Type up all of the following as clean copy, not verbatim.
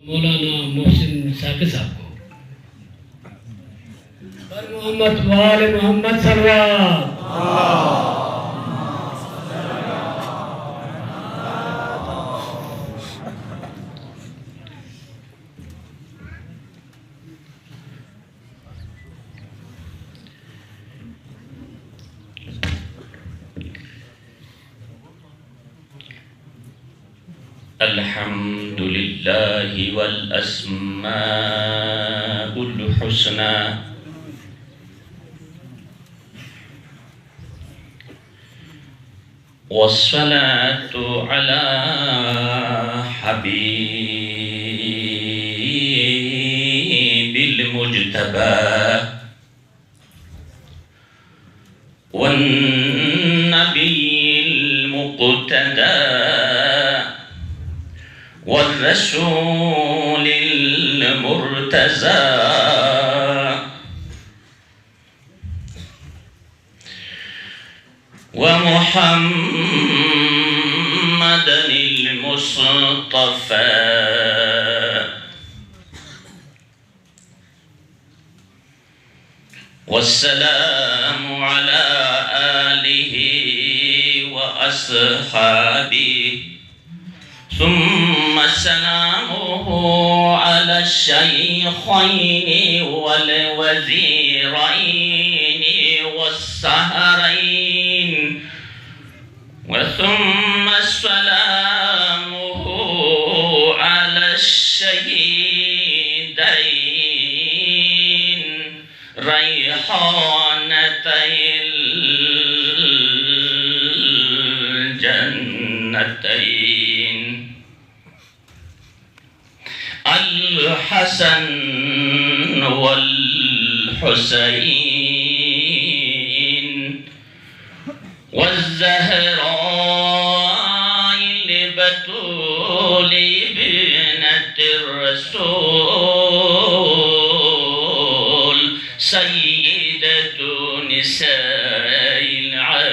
مولانا محسن ساقی صاحب کو پر محمد وال محمد صلوات الحمد لله والأسماء الحسنى والصلاة على حبيب المجتبى والنبي المقتدى والرسول المرتزى ومحمد المصطفى والسلام على آله وأصحابه ثم سلامه على الشيخين والوزيرين والسهرين وثم سلامه على الشهيدين ريحانتي الجنتين الحسن والحسين والزهراء البتول بنت الرسول سيدة نساء العالمين.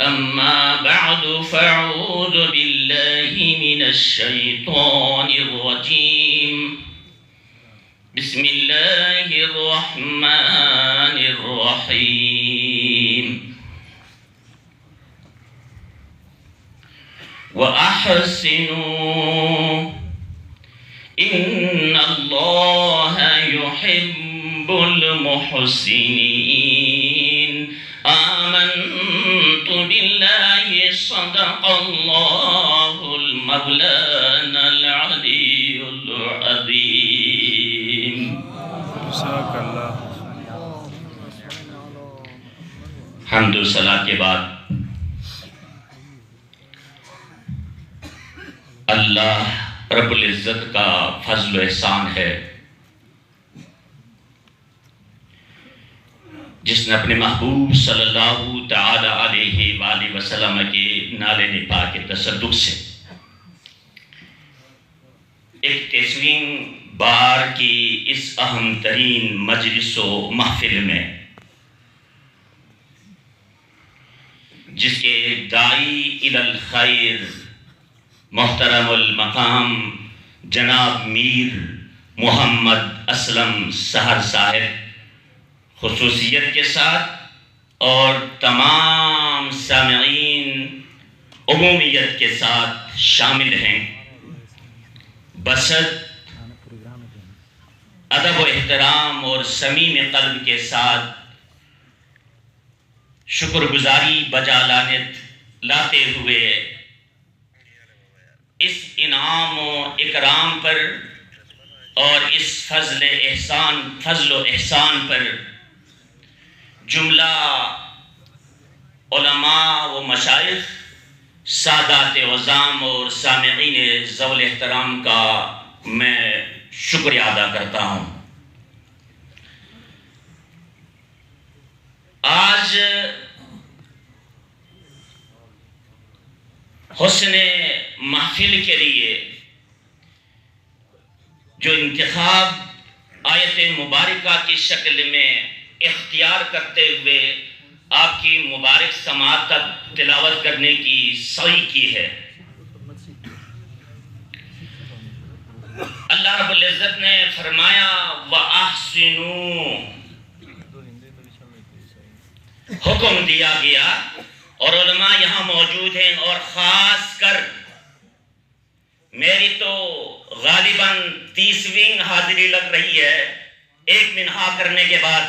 أما بعد فأعوذ بالله من الشيطان الرجيم. بسم الله الرحمن الرحيم. وأحسنوا إن الله يحب المحسنين. آمنت بالله صدق الله المولانا العلي العظيم. حمد و صلاۃ کے بعد اللہ رب العزت کا فضل و احسان ہے جس نے اپنے محبوب صلی اللہ تعالی علیہ وآلہ وسلم کے نالے نپا کے تصدق سے 31ویں بار کی اس اہم ترین مجلس و محفل میں جس کے داعی الی الخیر محترم المقام جناب میر محمد اسلم سحر صاحب خصوصیت کے ساتھ اور تمام سامعین عمومیت کے ساتھ شامل ہیں، بسط ادب و احترام اور صمیم قلب کے ساتھ شکر گزاری بجا لاتے ہوئے اس انعام و اکرام پر اور اس فضل و احسان پر جملہ علماء و مشائخ، سادات عظام اور سامعین ذوال احترام کا میں شکریہ ادا کرتا ہوں۔ آج حسن محفل کے لیے جو انتخاب آیت مبارکہ کی شکل میں اختیار کرتے ہوئے آپ کی مبارک سماعت تک تلاوت کرنے کی سعی کی ہے۔ اللہ رب العزت نے فرمایا وَأَحْسِنُوا، حکم دیا گیا، اور علماء یہاں موجود ہیں، اور خاص کر میری تو غالباً 30ویں حاضری لگ رہی ہے ایک منہا کرنے کے بعد،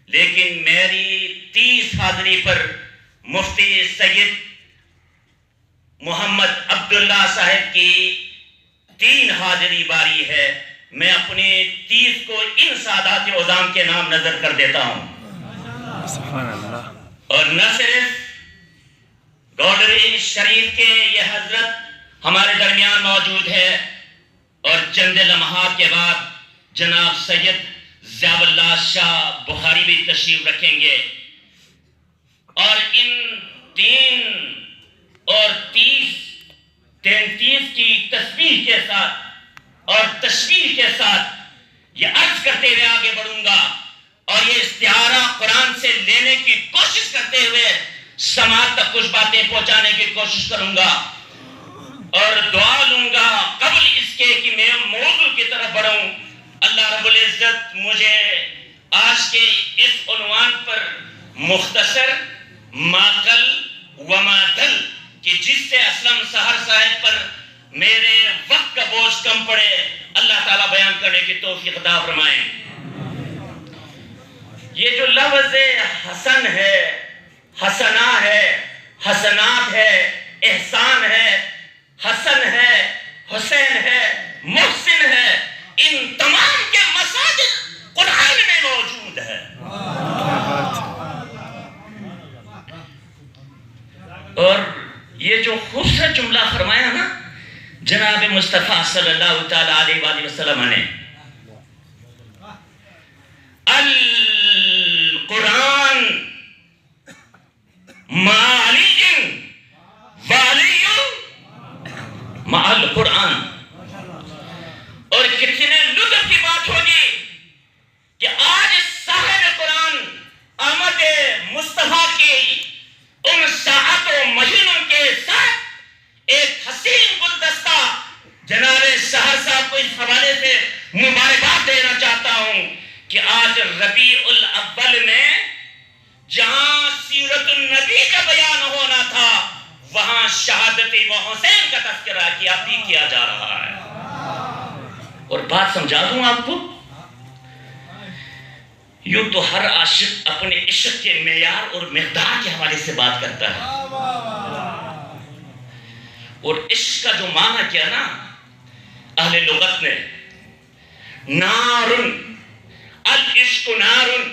لیکن میری 30 حاضری پر مفتی سید محمد عبداللہ صاحب کی 3 حاضری باری ہے۔ میں اپنے 30 کو ان سادات عظام کے نام نظر کر دیتا ہوں۔ سبحان اللہ۔ اور نہ صرف گوڈری شریف کے یہ حضرت ہمارے درمیان موجود ہے، اور چند لمحات کے بعد جناب سید ضیاء اللہ شاہ بخاری بھی تشریف رکھیں گے، اور ان 3 اور 33 کی تسبیح کے ساتھ اور تشبیہ کے ساتھ یہ عرض کرتے ہوئے آگے بڑھوں گا، اور یہ استعارہ قرآن سے لینے کی کوشش کرتے ہوئے سماعت تک کچھ باتیں پہنچانے کی کوشش کروں گا، اور دعا لوں گا قبل اس کے کہ میں موضوع کی طرف بڑھوں۔ اللہ رب العزت مجھے آج کے اس عنوان پر مختصر ماقل وما دل کہ جس سے اسلم سحر صاحب پر میرے وقت کا بوجھ کم پڑے، اللہ تعالیٰ بیان کرنے کی توفیق عطا فرمائیں۔ یہ جو لفظ حسن ہے، حسنا ہے، حسنات ہے، احسان ہے، حسن ہے، حسین ہے، محسن ہے، ان تمام کے مساجد قرآن میں موجود ہے۔ اور یہ جو خوبصورت جملہ فرمایا نا جناب مصطفیٰ صلی اللہ تعالی علیہ وآلہ وسلم نے، القرآن مع علی وعلی مع القرآن، اور کتنے لطف کی بات ہوگی کہ آج صاحب قرآن احمد مصطفیٰ کی ان ساعت و مہینوں کے ساتھ ایک حسین گلدستہ جناب سحر صاحب کو اس حوالے سے مبارکباد دینا چاہتا ہوں کہ آج ربیع الاول میں جہاں سیرت النبی کا بیان ہونا تھا، وہاں شہادت امام حسین کا تذکرہ کیا جا رہا ہے۔ اور بات سمجھا دوں آپ کو، یوں تو ہر عاشق اپنے عشق کے معیار اور مقدار کے حوالے سے بات کرتا ہے، اور عشق کا جو معنی کیا نا اہل لغت نے، نارن، العشق نارن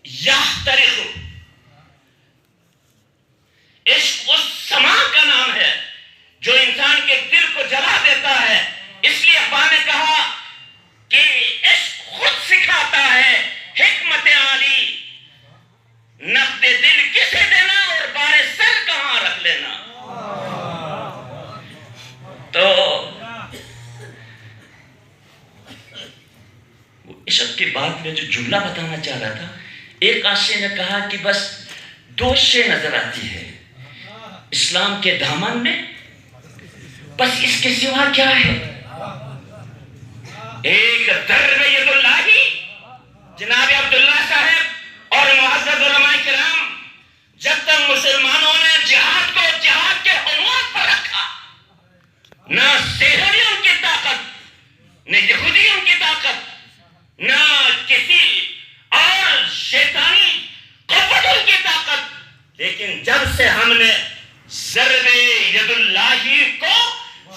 یحترق، عشق اس سما کا نام ہے جو انسان کے دل کو جلا دیتا ہے۔ اس لیے ابا نے کہا کہ عشق خود سکھاتا ہے حکمت عالی، نقد دل کسے دینا اور بار سر کہاں رکھ لینا۔ تو عشق کے بعد میں جو جملہ بتانا چاہ رہا تھا، ایک عاشق نے کہا کہ بس 2 شے نظر آتی ہے اسلام کے دامن میں، بس اس کے سوا کیا ہے؟ ایک درب ید اللہ جناب عبداللہ صاحب اور معزز علماء کرام، جب تک مسلمانوں نے جہاد کو جہاد کے عنوان پر رکھا، نہ سحریوں کی طاقت، نہ یہودیوں کی طاقت، نہ کسی اور شیطانی قوتوں کی طاقت، لیکن جب سے ہم نے ضرب ید اللہ کو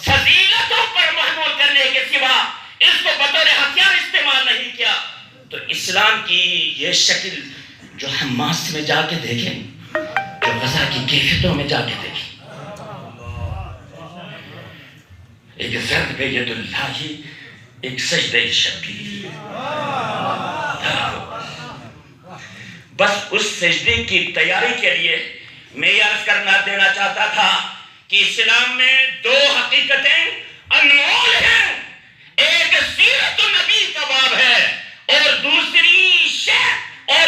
فضیلتوں پر محمول کرنے کے سوا اس کو بطور ہتھیار استعمال نہیں کیا، تو اسلام کی یہ شکل جو حماس میں جا کے دیکھیں، جو غزہ کی کیفیتوں میں جا کے دیکھیں، ایک ضرب ید اللہ، ایک سجدہ شبیر، بس اس سجدے کی تیاری کے لیے میں یہ عرض کرنا دینا چاہتا تھا کہ اسلام میں 2 حقیقتیں انمول ہیں، ایک سیرت النبی کا باب ہے، اور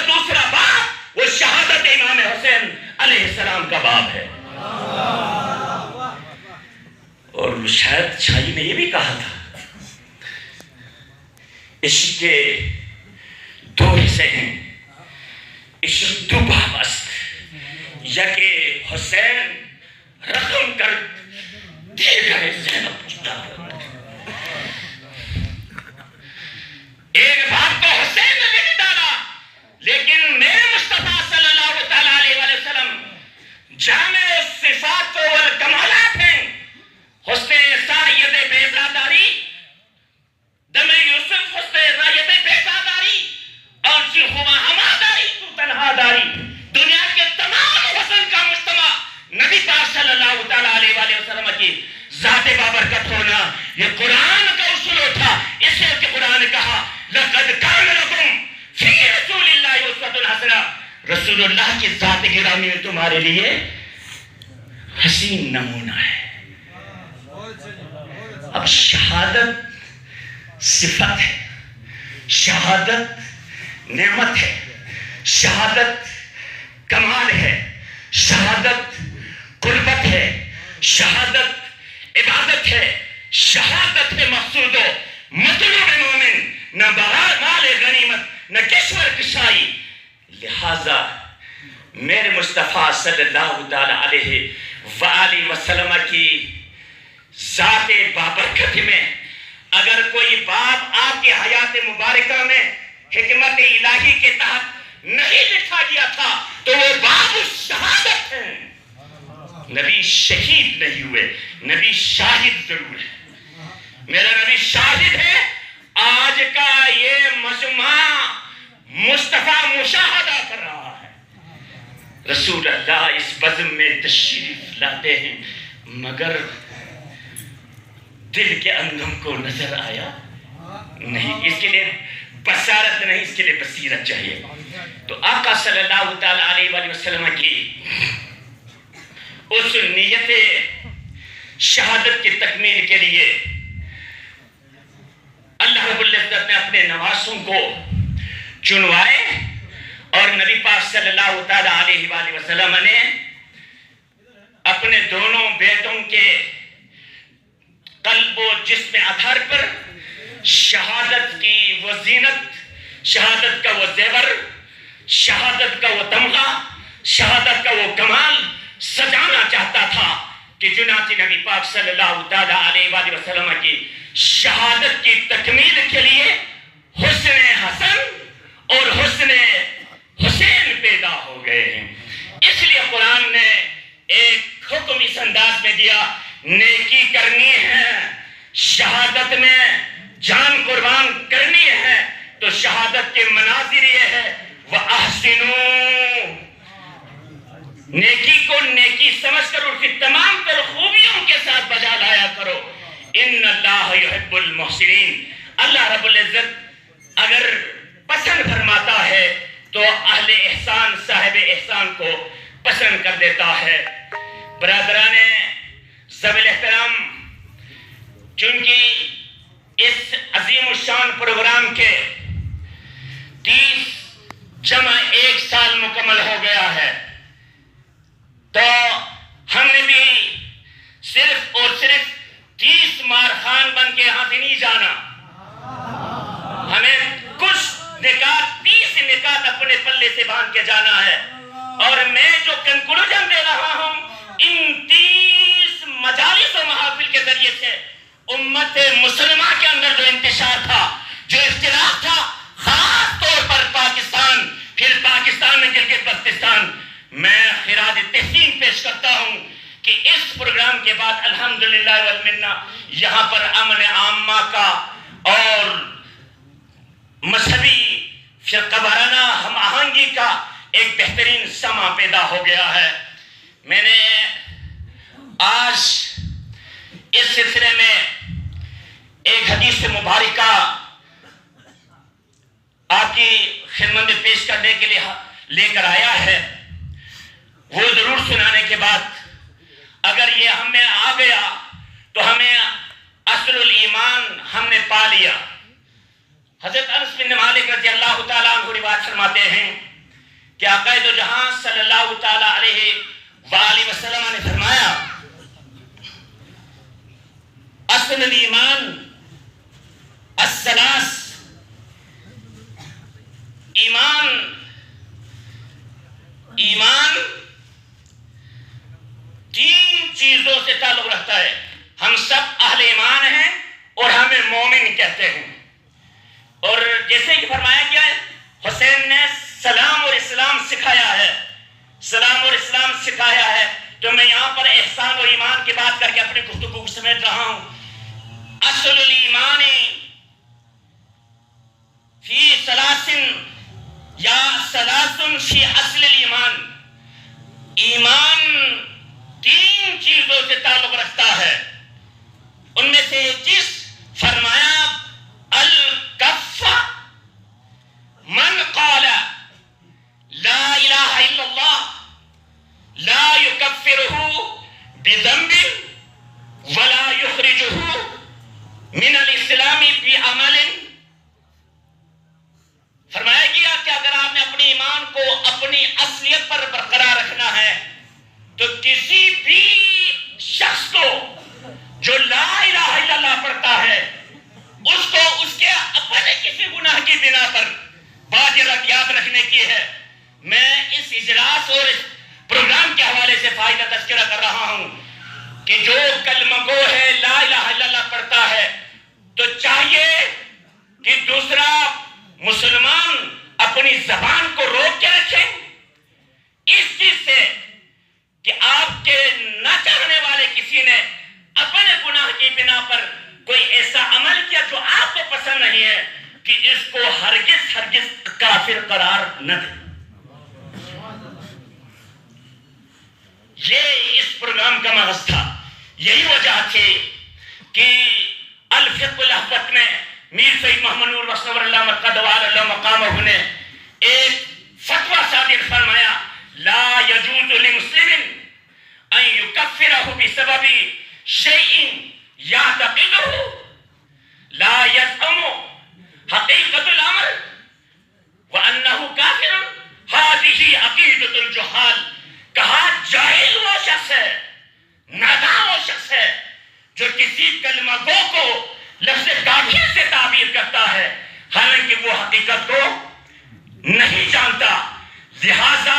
دوسرا باب وہ شہادت امام حسین علیہ السلام کا باب ہے. اور شاید شاہی نے یہ بھی کہا تھا عشق کے دو حصے ہیں، عشق دو باب است یک حسین رقم کر دیگر زینب پوچھتا. ایک بات کو حسین نے نہیں ڈالا، لیکن میرے مصطفیٰ صلی اللہ تعالیٰ علیہ وآلہ وسلم جامع صفات والکمالات ہیں. حسن سید بیزاداری، دم یوسف حسن سید بیزاداری، اور ہوا ہماداری تو تنہا داری. دنیا کے تمام حسن کا مجتمع نبی پاک صلی اللہ تعالیٰ علیہ وآلہ وسلم کی ذات بابرکت ہونا یہ قرآن کا اصول تھا. اس لیے کہ قرآن نے کہا لقد کان لکم فی رسول اللہ اسوۃ حسنہ، رسول اللہ کی ذات گرامی میں تمہارے لیے حسین نمونہ ہے. اب شہادت صفت ہے، شہادت نعمت ہے، شہادت کمال ہے، شہادت قربت ہے، شہادت عبادت ہے، شہادت ہے مقصود و مطلوب مومن، نہ مال غنیمت نہ کشور کشائی. لہذا میرے مصطفیٰ صلی اللہ تعالی علیہ وآلہ وسلم کی ذات بابرکت میں اگر کوئی باب آپ کی حیات مبارکہ میں حکمت الہی کے تحت نہیں لکھا گیا تھا تو وہ باب شہادت ہے. نبی شہید نہیں ہوئے، نبی شاہد ضرور ہے. میرا نبی شاہد ہے. آج کا یہ مجمع مصطفیٰ مشاہدہ کر رہا ہے. رسول اللہ اس بزم میں تشریف لاتے ہیں مگر دل کے اندم کو نظر آیا نہیں. اس کے لیے بصارت نہیں، اس کے لیے بصیرت چاہیے. تو آقا صلی اللہ تعالی علیہ وآلہ وسلم کی اس نیت شہادت کی تکمیل کے لیے اللہ رب العزت نے اپنے نواسوں کو چنوائے اور نبی پاک صلی اللہ تعالی علیہ وآلہ وسلم نے اپنے دونوں بیٹوں کے قلب و جسم اطہر پر شہادت کی وہ زینت، شہادت کا وہ زیور، شہادت کا وہ تمغہ، شہادت کا وہ کمال سجانا چاہتا تھا کہ چنانچہ نبی پاک صلی اللہ تعالی علیہ وآلہ وسلم کی شہادت کی تکمیل کے لیے حسن حسن اور حسن حسین پیدا ہو گئے ہیں. اس لیے قرآن نے ایک حکم اس انداز میں دیا، نیکی کرنی ہے، شہادت میں جان قربان کرنی ہے تو شہادت کے مناظر یہ ہے وَأَحْسِنُوا، نیکی کو نیکی سمجھ کر اس کی تمام تر خوبیوں کے ساتھ بجا لایا کرو. ان اللہ یحب المحسنین، اللہ رب العزت اگر پسند فرماتا ہے تو اہل احسان، صاحب احسان کو پسند کر دیتا ہے. برادران ذوی الاحترام، چونکہ اس عظیم الشان پروگرام کے 30+1 سال مکمل ہو گیا ہے تو ہم نے بھی صرف اور صرف 30 مارخان بن کے یہاں سے نہیں جانا. ہمیں کچھ نکات، 30 نکات اپنے پلے سے باندھ کے جانا ہے. اور میں جو کنکلوژن دے رہا ہوں ان 30 مجالس و محافل کے ذریعے سے امت مسلمہ کے اندر جو انتشار تھا، جو اختلاف تھا، خاص طور پر پاکستان، پھر پاکستان میں گلگت بلتستان، میں خراج تحسین پیش کرتا ہوں کہ اس پروگرام کے بعد الحمدللہ والمنہ یہاں پر امن عامہ کا اور مذہبی فرقہ وارانہ ہم آہنگی کا ایک بہترین سما پیدا ہو گیا ہے. میں نے آج اس سلسلے میں ایک حدیث مبارکہ آپ کی خدمت میں پیش کرنے کے لیے لے کر آیا ہے. وہ ضرور سنانے کے بعد اگر یہ ہمیں آ گیا تو ہمیں اصل الایمان ہم نے پا لیا. حضرت انس بن مالک رضی اللہ تعالیٰ عنہ روایت فرماتے ہیں کہ آقا دو جہاں صلی اللہ تعالی علیہ وآلہ وسلم نے فرمایا اصل الایمان الثلاث، ایمان تین چیزوں سے تعلق رکھتا ہے. ہم سب اہل ایمان ہیں اور ہمیں مومن کہتے ہیں. اور جیسے کہ فرمایا گیا ہے حسین نے سلام اور اسلام سکھایا ہے، سلام اور اسلام سکھایا ہے. تو میں یہاں پر احسان اور ایمان کی بات کر کے اپنی گفتگو کو سمیٹ رہا ہوں. اصل الایمان فی ثلاثن یا ثلاثن فی اصل الایمان، ایمان تین چیزوں سے تعلق رکھتا ہے. ان میں سے ایک چیز فرمایا الکف، من قال لا الہ الا اللہ لا یکفرہ بذنب ولا یخرجہ من الاسلام بعمل. فرمایا گیا کہ اگر آپ نے اپنے ایمان کو اپنی اصلیت پر برقرار رکھنا ہے تو کسی بھی شخص کو جو لا الہ الا اللہ پڑھتا ہے اس کو اس کے اپنے کسی گناہ کی بنا پر بات یاد رکھنے کی ہے. میں اس اجلاس اور اس پروگرام کے حوالے سے فائدہ تذکرہ کر رہا ہوں کہ جو کلمہ گو ہے لا الہ الا اللہ پڑھتا ہے تو چاہیے کہ دوسرا مسلمان اپنی زبان کو روک کے رکھے اس چیز سے کہ آپ کے نہ چاہنے والے کسی نے اپنے گناہ کی بنا پر کوئی ایسا عمل کیا جو آپ کو پسند نہیں ہے کہ اس کو ہرگز کافر قرار نہ دے. یہ اس پروگرام کا مغز تھا. یہی وجہ تھی کہ الفقہ الاحوط میں میر سید محمد نور مصنور اللہ مقدس اللہ مقامہ نے ایک فتویٰ صادر فرمایا لا یجوز لمسلم ان یکفرہ بسبب شیء یعتقدہ لا یزعم حقیقت الامر وانہ کافر ہذہ عقیدۃ الجہال. کہا جاہل وہ شخص ہے، نادان وہ شخص ہے جو کسی کلمہ گو کو لفظ کافر سے تعبیر کرتا ہے حالانکہ وہ حقیقت کو نہیں جانتا. لہذا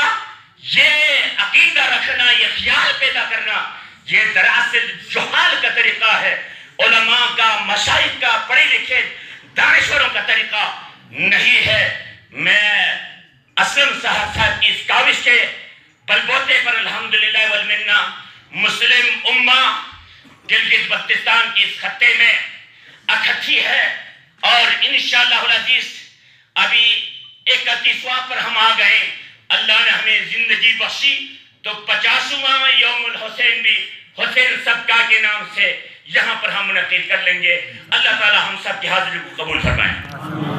یہ عقیدہ رکھنا، یہ خیال پیدا کرنا، یہ دراصل جہال کا طریقہ ہے، علماء کا، مشائخ کا، پڑھے لکھے دانشوروں کا طریقہ نہیں ہے. میں اسلم صاحب کی اس کاوش کے بلبوتے پر الحمدللہ والمنہ مسلم امہ گلگت بلتستان کی اس خطے میں اکٹھی ہے اور انشاءاللہ العزیز ابھی 31واں پر ہم آ گئے. اللہ نے ہمیں زندگی بخشی تو 50واں یوم الحسین بھی حسین صدقہ کے نام سے یہاں پر ہم منعقد کر لیں گے. اللہ تعالی ہم سب کی حاضری کو قبول فرمائے.